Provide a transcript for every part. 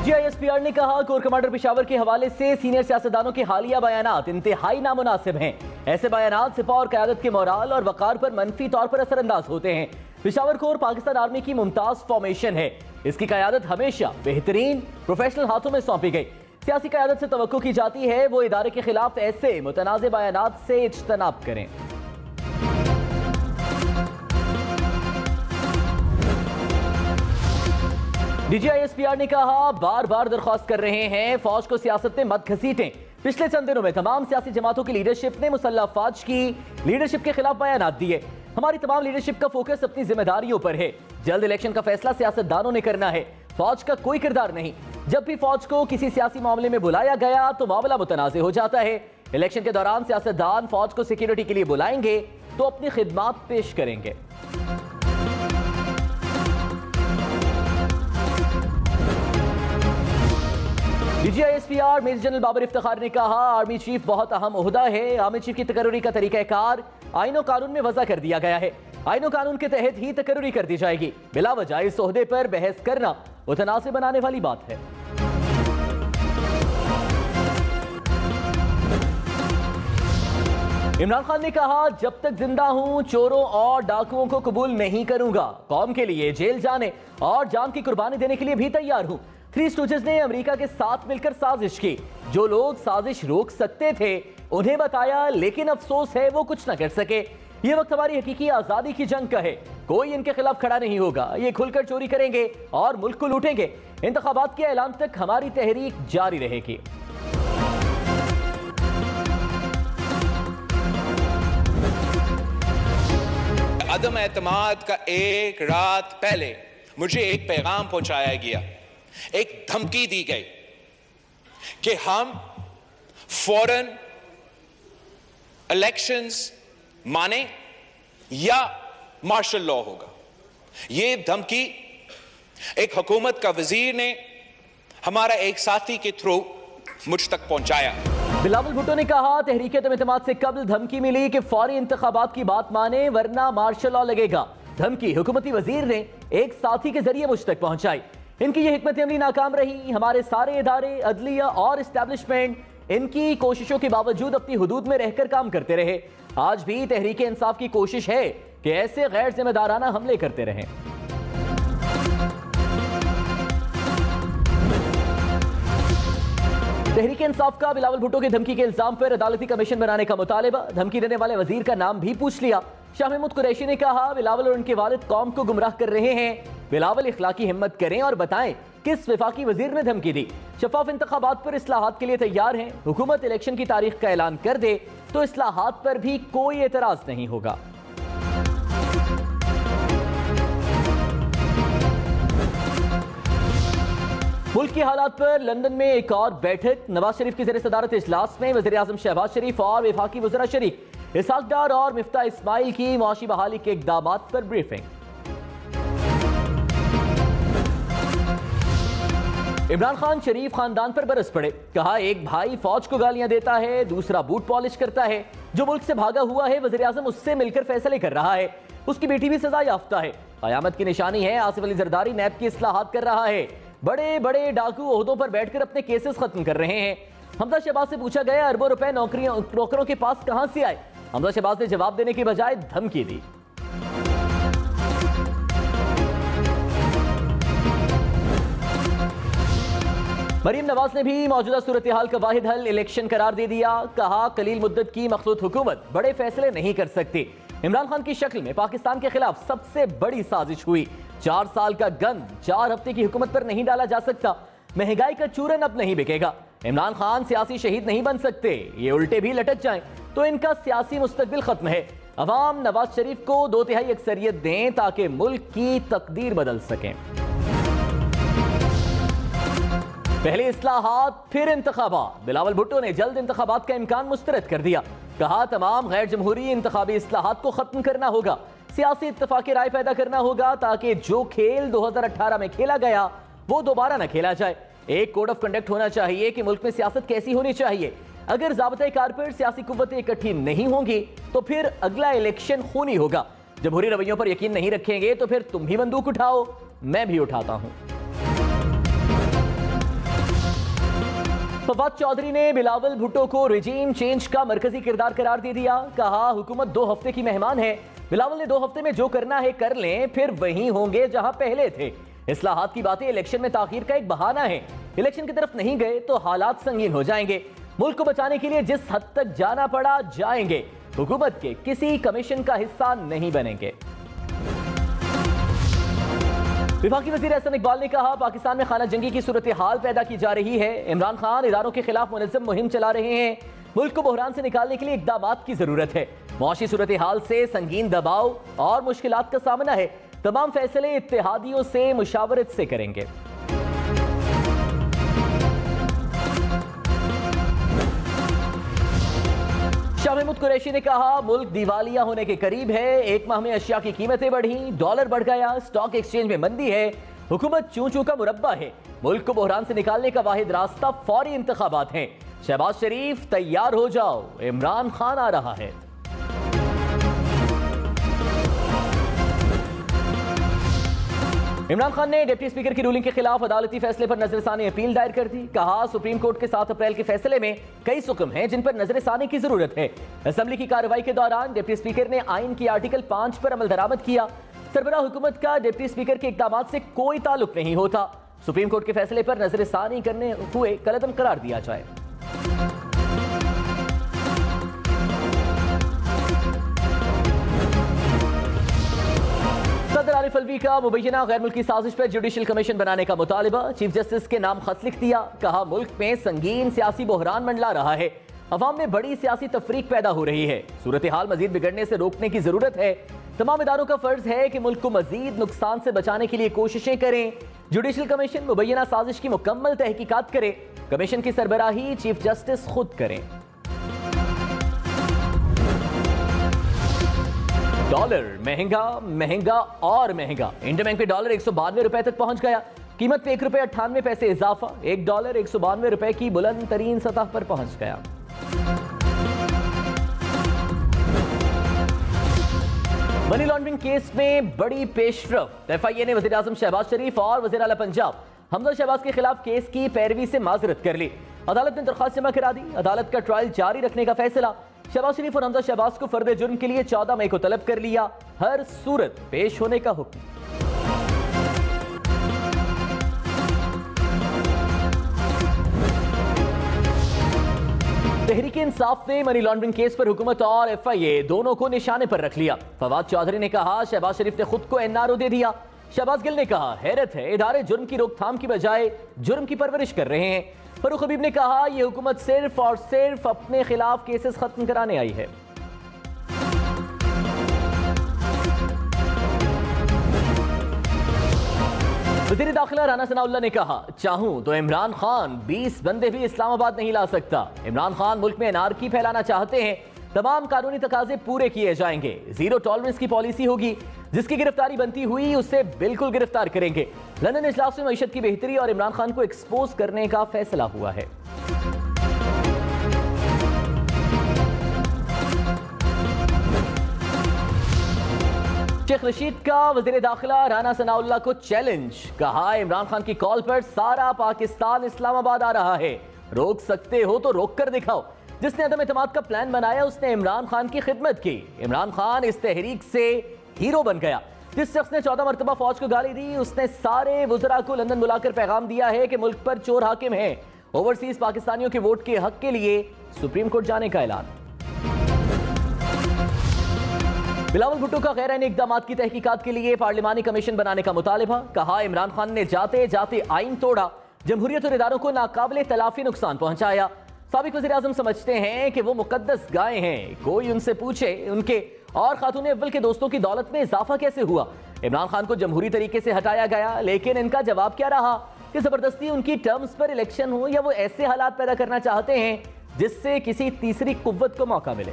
DGISPR ने कहा core commander Peshawar के हवाले से सीनियर सियासतदानों के हालिया बयानात इंतहाई नामुनासिब हैं। ऐसे बयानात सिपा और क़यादत के मोराल और वक़ार पर मनफी तौर पर असरअंदाज होते हैं। पेशावर कोर पाकिस्तान आर्मी की मुमताज फॉर्मेशन है। इसकी क़यादत हमेशा बेहतरीन प्रोफेशनल हाथों में सौंपी गई। सियासी क़यादत से तवक्को की जाती है वो इदारे के खिलाफ ऐसे मुतनाज़ बयानात से इज्तनाब करें। DGISPR ने कहा बार बार दरख्वास्त कर रहे हैं फौज को सियासत में मत घसीटें। पिछले चंद दिनों में तमाम सियासी जमातों की लीडरशिप ने मुसल्लह अफवाज की लीडरशिप के खिलाफ बयानात दिए। हमारी तमाम लीडरशिप का फोकस अपनी जिम्मेदारियों पर है। जल्द इलेक्शन का फैसला सियासतदानों ने करना है, फौज का कोई किरदार नहीं। जब भी फौज को किसी सियासी मामले में बुलाया गया तो मामला मुतनाज़ हो जाता है। इलेक्शन के दौरान सियासतदान फौज को सिक्योरिटी के लिए बुलाएंगे तो अपनी खिदमात पेश करेंगे। DGISPR major general Babar Iftikhar ने कहा आर्मी चीफ बहुत अहम ओहदा है। आर्मी चीफ की तकर्री का तरीक़ाकार आईन और कानून में वज़ा कर दिया गया है। आईन और कानून के तहत ही तकर्री कर दी जाएगी। बिला वजह इस ओहदे पर बहस करना मुतनासिब बनाने वाली बात है। इमरान खान ने कहा जब तक जिंदा हूं चोरों और डाकुओं को कबूल नहीं करूंगा। कौम के लिए जेल जाने और जान की कुर्बानी देने के लिए भी तैयार हूं। थ्री स्टूजेस ने अमेरिका के साथ मिलकर साजिश की। जो लोग साजिश रोक सकते थे उन्हें बताया, लेकिन अफसोस है वो कुछ न कर सके। ये वक्त हमारी हकीकी आजादी की जंग का है। कोई इनके खिलाफ खड़ा नहीं होगा। ये खुलकर चोरी करेंगे और मुल्क को लूटेंगे। इंतखाबात के ऐलान तक हमारी तहरीक जारी रहेगी। अदम एतमाद का एक रात पहले मुझे एक पैगाम पहुंचाया गया, एक धमकी दी गई कि हम फौरन इलेक्शंस माने या मार्शल लॉ होगा। यह धमकी एक हुकूमत का वजीर ने हमारा एक साथी के थ्रू मुझ तक पहुंचाया। बिलावल भुट्टो ने कहा तहरीक एतमाद से कबल धमकी मिली कि फौरी इंतखाबात की बात माने वरना मार्शल लॉ लगेगा। धमकी हुकूमती वजीर ने एक साथी के जरिए मुझ तक पहुंचाई। इनकी यह हिकमत अमली नाकाम रही। हमारे सारे इदारे, अदलिया और इस्टेब्लिशमेंट इनकी कोशिशों के बावजूद अपनी हुदूद में रहकर काम करते रहे। आज भी तहरीक इंसाफ की कोशिश है कि ऐसे गैर जिम्मेदाराना हमले करते रहें। तहरीक इंसाफ का बिलावल भुट्टो की धमकी के इल्जाम पर अदालती कमीशन बनाने का मुतालिबा। धमकी देने वाले वजीर का नाम भी पूछ लिया। शाह महमूद कुरैशी ने कहा बिलावल और उनके वालिद कौम को गुमराह कर रहे हैं। बिलावल इखलाकी हिम्मत करें और बताएं किस वफाकी वजीर ने धमकी दी। शफाफ इंतखाबात पर इस्लाहात के लिए तैयार हैं। हुकूमत इलेक्शन की तारीख का ऐलान कर दे तो इस्लाहात पर भी कोई एतराज नहीं होगा। मुल्क की हालात पर लंदन में एक और बैठक। नवाज शरीफ की ज़ेर सदारत इजलास में वज़ीर आज़म शहबाज शरीफ और वफाकी वज़रा शरीक इसहाक डार और मिफ्ता इस्माइल की मुआशी बहाली के इक़दामात पर ब्रीफिंग। इमरान खान शरीफ खानदान पर बरस पड़े। कहा एक भाई फौज को गालियां देता है, दूसरा बूट पॉलिश करता है। जो मुल्क से भागा हुआ है वज़ीर आज़म उससे मिलकर फैसले कर रहा है। उसकी बेटी भी सजा याफ्ता है। क़यामत की निशानी है आसिफ अली जरदारी नैब की इस्लाहात कर रहा है। बड़े बड़े डाकू ओहदों पर बैठकर अपने केसेस खत्म कर रहे हैं। हमजा शहबाज से पूछा गया अरबों रुपए नौकरों के पास कहां से आए। हमजा शहबाज ने जवाब देने की बजाय धमकी दी। मरीम नवाज ने भी मौजूदा सूरत हाल का वाहिद हल इलेक्शन करार दे दिया। कहा कलील मुद्दत की मखलूत हुकूमत बड़े फैसले नहीं कर सकती। इमरान खान की शक्ल में पाकिस्तान के खिलाफ सबसे बड़ी साजिश हुई। 4 साल का गंद 4 हफ्ते की हुकूमत पर नहीं डाला जा सकता। महंगाई का चूरन अब नहीं बिकेगा। इमरान खान सियासी शहीद नहीं बन सकते। ये उल्टे भी लटक जाएं तो इनका सियासी मुस्तकबिल खत्म है। अवाम नवाज शरीफ को 2/3 अक्सरियत दें ताकि मुल्क की तकदीर बदल सकें। पहले इस्लाहात फिर इंतखाबात। बिलावल भुट्टो ने जल्द इंतखाबात का इम्कान मुस्तरद कर दिया। कहा तमाम गैर जमहूरी इंतखाबी इस्लाहात को खत्म करना होगा। सियासी इत्तफाक राय पैदा करना होगा ताकि जो खेल 2018 में खेला गया वो दोबारा न खेला जाए। एक कोड ऑफ कंडक्ट होना चाहिए कि मुल्क में सियासत कैसी होनी चाहिए। अगर ज़ाब्ता कार पर सियासी कुव्वतें इकट्ठी नहीं होंगी तो फिर अगला इलेक्शन खूनी होगा। जमहूरी रवैयों पर यकीन नहीं रखेंगे तो फिर तुम भी बंदूक उठाओ, मैं भी उठाता हूं। फवाद चौधरी ने बिलावल भुट्टो को रिजीम चेंज का मरकजी किरदार करार दे दिया। कहा हुकूमत 2 हफ्ते की मेहमान है। बिलावल ने 2 हफ्ते में जो करना है कर लें, फिर वहीं होंगे जहां पहले थे। इस्लाहात की बातें इलेक्शन में ताखीर का एक बहाना है। इलेक्शन की तरफ नहीं गए तो हालात संगीन हो जाएंगे। मुल्क को बचाने के लिए जिस हद तक जाना पड़ा जाएंगे। हुकूमत के किसी कमीशन का हिस्सा नहीं बनेंगे। विभागी वजीर एहसन इकबाल ने कहा पाकिस्तान में खाना जंगी की सूरत हाल पैदा की जा रही है। इमरान खान इदारों के खिलाफ मुनज़्ज़म मुहिम चला रहे हैं। मुल्क को बहरान से निकालने के लिए इक़दामात की जरूरत है। मुआशी सूरत हाल से संगीन दबाव और मुश्किलात का सामना है। तमाम फैसले इत्तेहादियों से मुशावरत से करेंगे। शाह महमूद कुरैशी ने कहा मुल्क दिवालिया होने के करीब है। 1 माह में अशिया की कीमतें बढ़ी, डॉलर बढ़ गया, स्टॉक एक्सचेंज में मंदी है। हुकूमत चूं चूं का मुरब्बा है। मुल्क को बहरान से निकालने का वाहिद रास्ता फौरी इंतखाबात हैं। शहबाज शरीफ तैयार हो जाओ, इमरान खान आ रहा है। इमरान खान ने डिप्टी स्पीकर की रूलिंग के खिलाफ अदालती फैसले पर नजरसानी अपील दायर कर दी। कहा सुप्रीम कोर्ट के 7 अप्रैल के फैसले में कई हुक्म हैं जिन पर नजरसानी की जरूरत है। असेंबली की कार्रवाई के दौरान डिप्टी स्पीकर ने आइन की आर्टिकल 5 पर अमल दरामद किया। सरबराह हुकूमत का डिप्टी स्पीकर के इक़दामात से कोई ताल्लुक नहीं होता। सुप्रीम कोर्ट के फैसले पर नजरसानी करने हुए कलअदम करार दिया जाए। सदर आरिफ अलवी का मुबैना गैर मुल्की साजिश पर जुडिशल कमीशन बनाने का मुतालिबा। चीफ जस्टिस के नाम खत लिख दिया। कहा मुल्क में संगीन सियासी बहरान मंडला रहा है। अवाम में बड़ी सियासी तफरीक पैदा हो रही है। सूरत हाल मजीद बिगड़ने से रोकने की जरूरत है। तमाम इदारों का फर्ज है कि मुल्क को मजीद नुकसान से बचाने के लिए कोशिशें करें। जुडिशल कमीशन मुबैना साजिश की मुकम्मल तहकीकात करे। कमीशन की सरबराही चीफ जस्टिस खुद करें। डॉलर महंगा महंगा और महंगा। इंडियन बैंक पे डॉलर 192 रुपए तक पहुंच गया। कीमत पे 1 रुपए 98 पैसे इजाफा। 1 डॉलर 192 रुपए की बुलंद तरीन सतह पर पहुंच गया। मनी लॉन्ड्रिंग केस में बड़ी पेशरफ। एफआईए ने वज़ीर आज़म शहबाज शरीफ और वज़ीर आला पंजाब हमजा शहबाज के खिलाफ केस की पैरवी से माजरत कर ली। अदालत ने दरख्वास्त जमा करा दी। अदालत का ट्रायल जारी रखने का फैसला। शहबाज शरीफ और हमजा शहबाज को फर्द जुर्म के लिए 14 मई को तलब कर लिया। हर सूरत पेश होने का हुक्म। तहरीक इंसाफ ने मनी लॉन्ड्रिंग केस पर हुकूमत और एफआईए दोनों को निशाने पर रख लिया। फवाद चौधरी ने कहा शहबाज शरीफ ने खुद को एनआरओ दे दिया। शहबाज गिल ने कहा हैरत है इदारे जुर्म की रोकथाम की बजाय जुर्म की परवरिश कर रहे हैं। फरूख हबीब ने कहा यह हुकूमत सिर्फ और सिर्फ अपने खिलाफ केसेस खत्म कराने आई है। वज़ीर दाखिला राना सनाउल्लाह ने कहा चाहूं तो इमरान खान 20 बंदे भी इस्लामाबाद नहीं ला सकता। इमरान खान मुल्क में अनारकी फैलाना चाहते हैं। तमाम कानूनी तकाजे पूरे किए जाएंगे। जीरो टॉलरेंस की पॉलिसी होगी। जिसकी गिरफ्तारी बनती हुई उसे बिल्कुल गिरफ्तार करेंगे। लंदन इजलास में मईशत की बेहतरी और इमरान खान को एक्सपोज करने का फैसला हुआ है। शेख रशीद का वज़ीर दाखिला राना सनाउल्लाह को चैलेंज। कहा इमरान खान की कॉल पर सारा पाकिस्तान इस्लामाबाद आ रहा है। रोक सकते हो तो रोक कर दिखाओ। जिसने अदम एतमाद का प्लान बनाया उसने इमरान खान की खिदमत की। इमरान खान इस तहरीक से हीरो बन गया। जिस शख्स ने 14 मरतबा फौज को गाली दी उसने सारे वुज़रा को लंदन बुलाकर पैगाम दिया है कि मुल्क पर चोर हाकिम है। ओवरसीज पाकिस्तानियों के वोट के हक के लिए सुप्रीम कोर्ट जाने का ऐलान। बिलावल भुट्टो का गैर आईनी इक़दामात की तहकीकात के लिए पार्लिमानी कमीशन बनाने का मुतालिबा। कहा इमरान खान ने जाते जाते आइन तोड़ा। जमहूरियत और इदारों को नाकाबिले तलाफी नुकसान पहुंचाया। साबिक वज़ीर आज़म समझते हैं कि वो मुकद्दस गाय हैं। कोई उनसे पूछे उनके और खातून अव्वल के दोस्तों की दौलत में इजाफा कैसे हुआ। इमरान खान को जमहूरी तरीके से हटाया गया लेकिन इनका जवाब क्या रहा कि जबरदस्ती उनकी टर्म्स पर इलेक्शन हो या वो ऐसे हालात पैदा करना चाहते हैं जिससे किसी तीसरी कुव्वत को मौका मिले।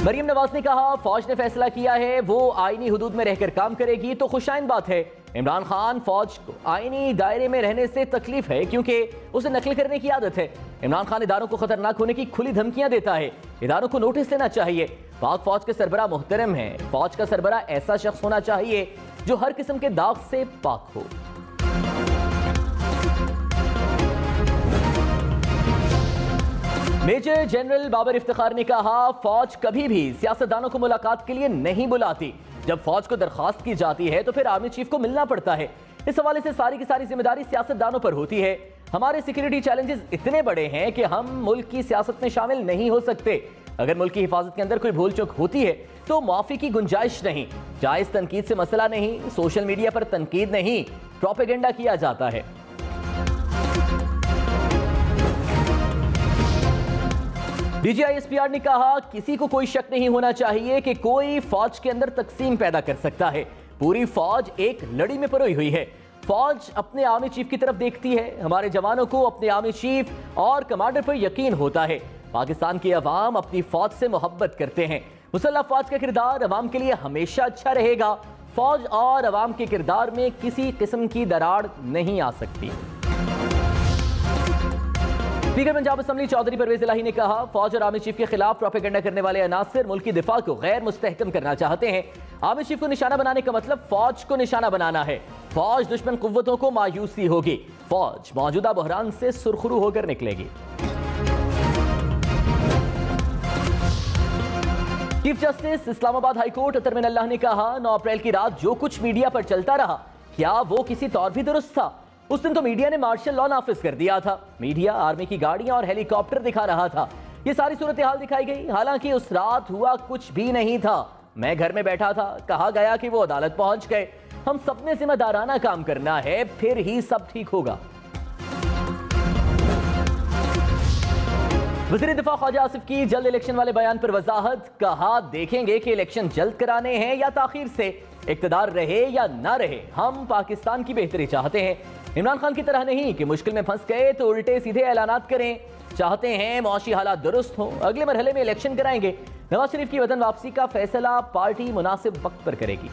मरियम नवाज ने कहा फौज ने फैसला किया है वो आईनी हुदूद में रहकर काम करेगी तो खुशाइन बात है। इमरान खान फौज को आईनी दायरे में रहने से तकलीफ है क्योंकि उसे नकल करने की आदत है। इमरान खान इदारों को खतरनाक होने की खुली धमकियां देता है। इदारों को नोटिस लेना चाहिए। पाक फौज के सरबराह मुहतरम है। फौज का सरबराह ऐसा शख्स होना चाहिए जो हर किस्म के दाग से पाक हो। मेजर जनरल बाबर इफ्तिखार ने कहा, फौज कभी भी सियासतदानों को मुलाकात के लिए नहीं बुलाती। जब फौज को दरखास्त की जाती है तो फिर आर्मी चीफ को मिलना पड़ता है। इस हवाले से सारी की सारी जिम्मेदारी सियासतदानों पर होती है। हमारे सिक्योरिटी चैलेंजेस इतने बड़े हैं कि हम मुल्क की सियासत में शामिल नहीं हो सकते। अगर मुल्क की हिफाजत के अंदर कोई भूल चूक होती है तो माफी की गुंजाइश नहीं। जायज तनकीद से मसला नहीं, सोशल मीडिया पर तनकीद नहीं, प्रोपेगेंडा किया जाता है। डीजीआईएसपीआर ने कहा, किसी को कोई शक नहीं होना चाहिए कि कोई फौज के अंदर तकसीम पैदा कर सकता है। पूरी फौज एक लड़ी में परोई हुई है। फौज अपने आर्मी चीफ की तरफ देखती है। हमारे जवानों को अपने आर्मी चीफ और कमांडर पर यकीन होता है। पाकिस्तान की अवाम अपनी फौज से मोहब्बत करते हैं। मुसल्लह फौज का किरदार अवाम के लिए हमेशा अच्छा रहेगा। फौज और अवाम के किरदार में किसी किस्म की दरार नहीं आ सकती। स्पीकर पंजाब असेंबली चौधरी परवेज इलाही ने कहा, फौज और आर्मी चीफ के खिलाफ प्रोपेगेंडा करने वाले अनासर मुल्क की दिफा को गैर मुस्तहकम करना चाहते हैं। आर्मी चीफ को निशाना बनाने का मतलब फौज को निशाना बनाना है। फौज दुश्मन कुव्वतों को मायूसी होगी। फौज मौजूदा बहरान से सुरखरू होकर निकलेगी। चीफ जस्टिस इस्लामाबाद हाईकोर्ट अतर मिन अल्लाह ने कहा, 9 अप्रैल की रात जो कुछ मीडिया पर चलता रहा, क्या वो किसी तौर भी दुरुस्त था? उस दिन तो मीडिया ने मार्शल लॉ नाफिज कर दिया था। मीडिया आर्मी की गाड़ियां और हेलीकॉप्टर दिखा रहा था। ये सारी सूरत हाल दिखाई गई। हालांकि उस रात हुआ कुछ भी नहीं था। मैं घर में बैठा था, कहा गया कि वो अदालत पहुंच गए। हम सब ने जिम्मेदाराना काम करना है, फिर ही सब ठीक होगा। वज़ीर दिफा ख्वाजा आसिफ की जल्द इलेक्शन वाले बयान पर वजाहत। कहा, देखेंगे कि इलेक्शन जल्द कराने हैं या ताखीर से। इक्तदार रहे या ना रहे, हम पाकिस्तान की बेहतरी चाहते हैं। इमरान खान की तरह नहीं कि मुश्किल में फंस गए तो उल्टे सीधे ऐलानात करें। चाहते हैं मौशी हालात दुरुस्त हों, अगले मरहले में इलेक्शन कराएंगे। नवाज शरीफ की वतन वापसी का फैसला पार्टी मुनासिब वक्त पर करेगी।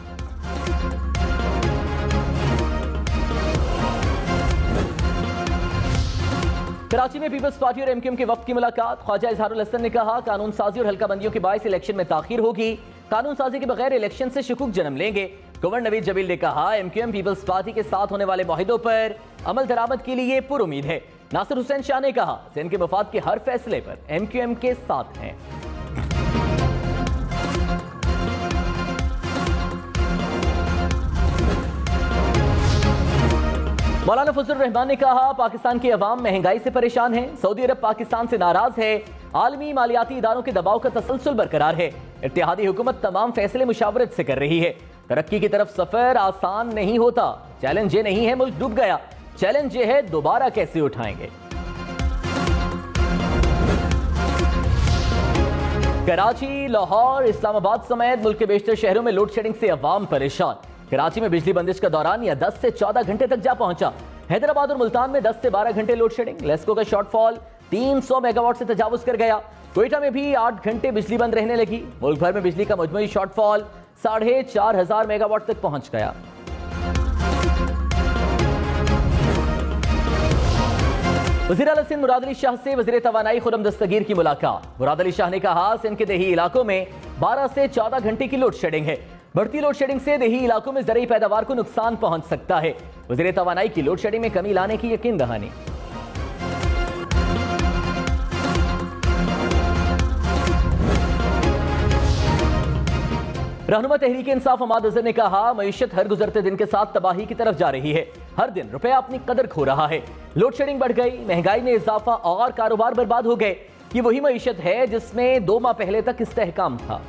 कराची में पीपल्स पार्टी और एमक्यूएम के वफ्द की मुलाकात। ख्वाजा इजहारुल हसन ने कहा, कानून साजी और हल्का बंदियों के बायस इलेक्शन में ताखीर होगी। कानून साजी के बगैर इलेक्शन से शुकूक जन्म लेंगे। गवर्नर नवीद जमील ने कहा, एमक्यूएम पीपल्स पार्टी के साथ होने वाले मुआहिदों पर अमल दरामद के लिए पुरुमीद है। नासिर हुसैन शाह ने कहा, सिंध के मफाद के हर फैसले पर एमक्यूएम के साथ हैं। मौलाना फजल रहमान ने कहा, पाकिस्तान की अवाम महंगाई से परेशान है। सऊदी अरब पाकिस्तान से नाराज है। आलमी मालियाती इदारों के दबाव का तसलसल बरकरार है। इत्तेहादी हुकूमत तमाम फैसले मुशावरत से कर रही है। तरक्की की तरफ सफर आसान नहीं होता। चैलेंज ये नहीं है मुल्क डूब गया, चैलेंज ये है दोबारा कैसे उठाएंगे। कराची, लाहौर, इस्लामाबाद समेत मुल्क के बेशतर शहरों में लोड शेडिंग से अवाम परेशान। कराची में बिजली बंदिश का दौरान या 10 से 14 घंटे तक जा पहुंचा। हैदराबाद और मुल्तान में 10 से 12 घंटे लोड शेडिंग। लेस्को का शॉर्टफॉल 300 मेगावाट से तजावुज कर गया। कोयटा में भी 8 घंटे बिजली बंद रहने लगी। मुल्क भर में बिजली का मजमूई शॉर्टफॉल 4,500 मेगावाट तक पहुंच गया। वज़ीर आला सिंध मुराद अली शाह से वज़ीर तवानाई खुर्रम दस्तगीर की मुलाकात। मुराद अली शाह ने कहा, सिंध के देही इलाकों में 12 से 14 घंटे की लोड शेडिंग है। बढ़ती लोड शेडिंग से देही इलाकों में ज़रूरी पैदावार को नुकसान पहुंच सकता है। वज़ीर तवानाई की लोड शेडिंग में कमी लाने की यकीन दहानी। रहनुमा तहरीक इंसाफ हमाद अजहर ने कहा, मईशत हर गुजरते दिन के साथ तबाही की तरफ जा रही है। हर दिन रुपया अपनी कदर खो रहा है। लोड शेडिंग बढ़ गई, महंगाई में इजाफा और कारोबार बर्बाद हो गए। ये वही मईशत है जिसमें 2 माह पहले तक इस्तेहकाम था।